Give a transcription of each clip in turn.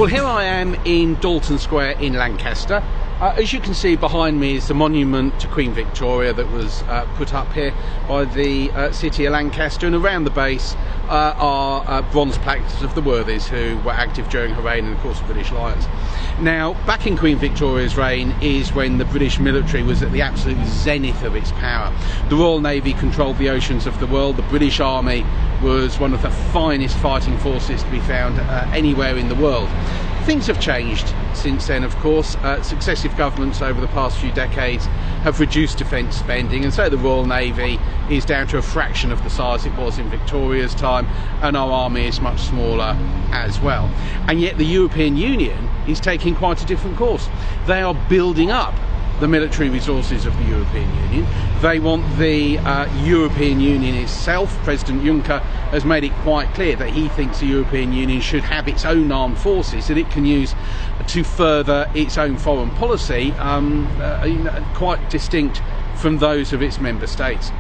Well, here I am in Dalton Square in Lancaster. As you can see behind me is the monument to Queen Victoria that was put up here by the city of Lancaster, and around the base are bronze plaques of the worthies who were active during her reign and of course the British Lions. Now, back in Queen Victoria's reign is when the British military was at the absolute zenith of its power. The Royal Navy controlled the oceans of the world. The British Army was one of the finest fighting forces to be found anywhere in the world. Things have changed since then, of course. Successive governments over the past few decades have reduced defence spending, and so the Royal Navy is down to a fraction of the size it was in Victoria's time, and our army is much smaller as well. And yet the European Union is taking quite a different course. They are building up the military resources of the European Union. They want the European Union itself. President Juncker has made it quite clear that he thinks the European Union should have its own armed forces that it can use to further its own foreign policy, quite distinct from those of its member states.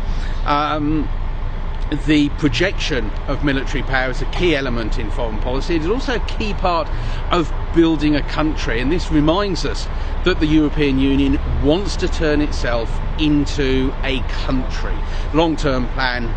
The projection of military power is a key element in foreign policy. It is also a key part of building a country, and this reminds us that the European Union wants to turn itself into a country. The long-term plan,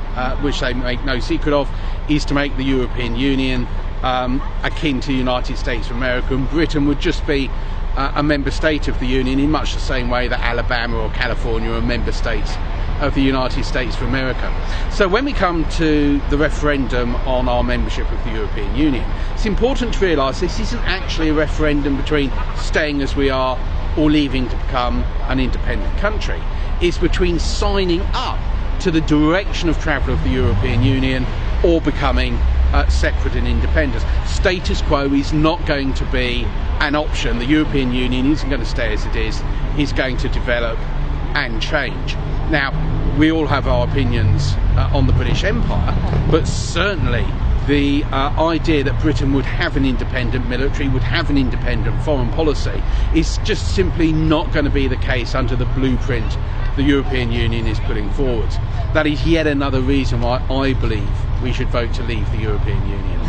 which they make no secret of, is to make the European Union akin to the United States of America, and Britain would just be a member state of the Union in much the same way that Alabama or California are member states of the United States of America. So when we come to the referendum on our membership of the European Union, it's important to realise this isn't actually a referendum between staying as we are or leaving to become an independent country. It's between signing up to the direction of travel of the European Union or becoming separate and independent. Status quo is not going to be an option. The European Union isn't going to stay as it is. It's going to develop and change. Now, we all have our opinions on the British Empire, but certainly the idea that Britain would have an independent military, would have an independent foreign policy, is just simply not going to be the case under the blueprint the European Union is putting forward. That is yet another reason why I believe we should vote to leave the European Union.